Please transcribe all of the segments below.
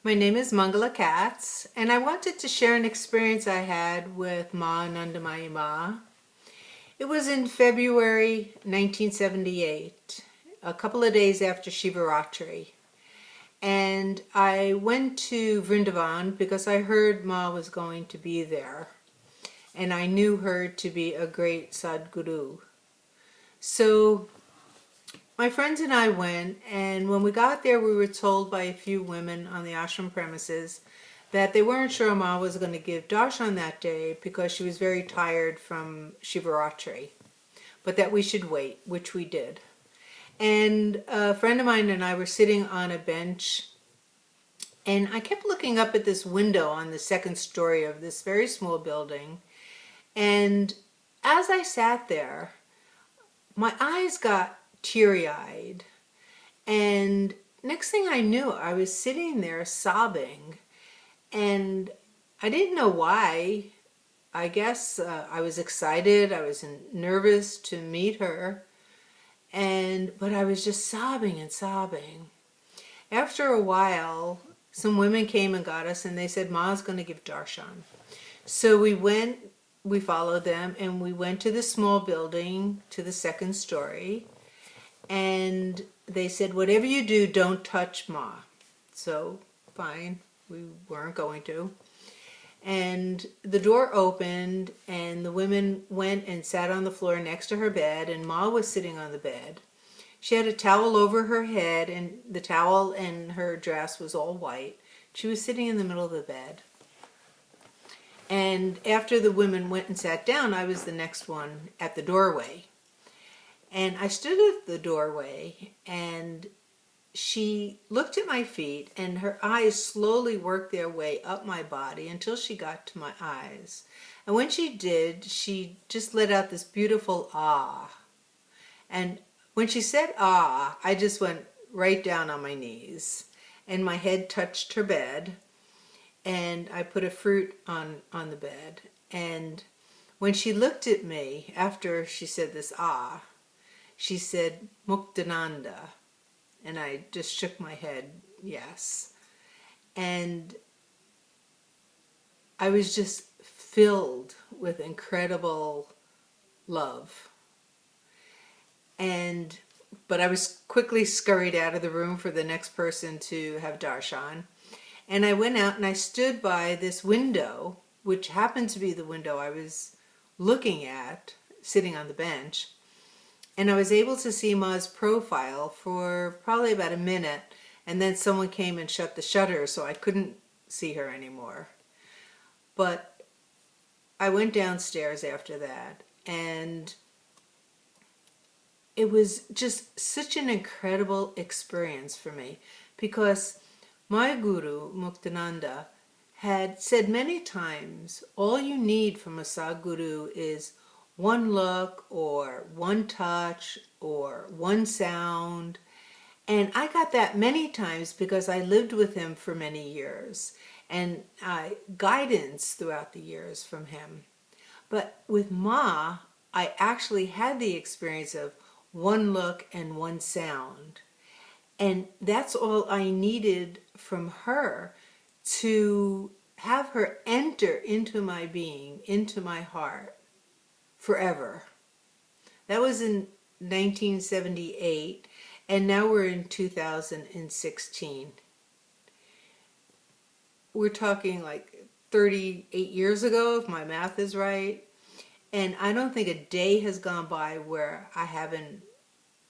My name is Mangala Katz, and I wanted to share an experience I had with Ma Anandamayima Ma. It was in February 1978, a couple of days after Shivaratri. And I went to Vrindavan because I heard Ma was going to be there. And I knew her to be a great Sadguru. So my friends and I went, and when we got there, we were told by a few women on the ashram premises that they weren't sure Ma was going to give darshan that day because she was very tired from Shivaratri, but that we should wait, which we did. And a friend of mine and I were sitting on a bench, and I kept looking up at this window on the second story of this very small building. And as I sat there, my eyes got teary-eyed, and next thing I knew, I was sitting there sobbing, and I didn't know why. I guess I was excited, I was nervous to meet her, but I was just sobbing and sobbing. After a while, some women came and got us, and they said, Ma's going to give darshan. So we followed them, and we went to the small building, to the second story, and they said, whatever you do, don't touch Ma. So, fine, we weren't going to. And the door opened, and the women went and sat on the floor next to her bed, and Ma was sitting on the bed. She had a towel over her head, and the towel and her dress was all white. She was sitting in the middle of the bed. And after the women went and sat down, I was the next one at the doorway. And I stood at the doorway, and she looked at my feet, and her eyes slowly worked their way up my body until she got to my eyes. And when she did, she just let out this beautiful ah. And when she said ah, I just went right down on my knees, and my head touched her bed, and I put a fruit on the bed. And when she looked at me after she said this ah, she said Muktananda, and I just shook my head yes. And I was just filled with incredible love. But I was quickly scurried out of the room for the next person to have darshan. And I went out and I stood by this window, which happened to be the window I was looking at, sitting on the bench. And I was able to see Ma's profile for probably about a minute, and then someone came and shut the shutter, so I couldn't see her anymore. But I went downstairs after that, and it was just such an incredible experience for me, because my guru, Muktananda, had said many times, all you need from a Sadguru is one look or one touch or one sound. And I got that many times because I lived with him for many years, and guidance throughout the years from him. But with Ma, I actually had the experience of one look and one sound. And that's all I needed from her to have her enter into my being, into my heart, forever. That was in 1978, and now we're in 2016. We're talking like 38 years ago, if my math is right. And I don't think a day has gone by where I haven't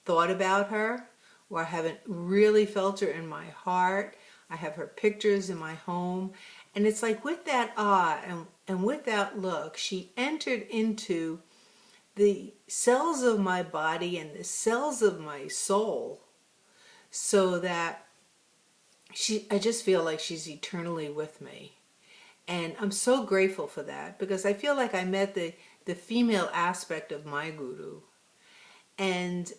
thought about her, where I haven't really felt her in my heart. I have her pictures in my home. And it's like with that awe and with that look, she entered into the cells of my body and the cells of my soul, so that I just feel like she's eternally with me. And I'm so grateful for that, because I feel like I met the female aspect of my guru. And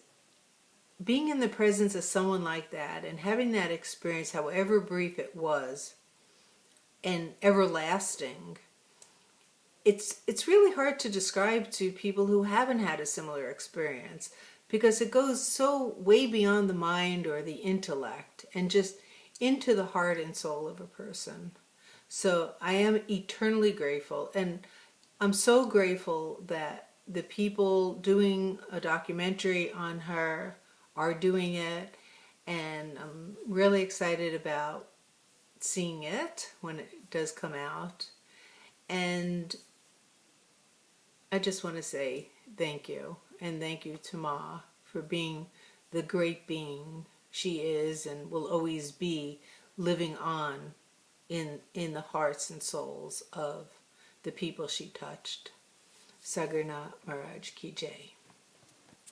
being in the presence of someone like that and having that experience, however brief it was, and everlasting, it's really hard to describe to people who haven't had a similar experience, because it goes so way beyond the mind or the intellect and just into the heart and soul of a person. So I am eternally grateful, and I'm so grateful that the people doing a documentary on her are doing it, and I'm really excited about seeing it when it does come out. And I just want to say thank you, and thank you to Ma for being the great being she is and will always be, living on in the hearts and souls of the people she touched. Sagarna Maharaj Ki Jai.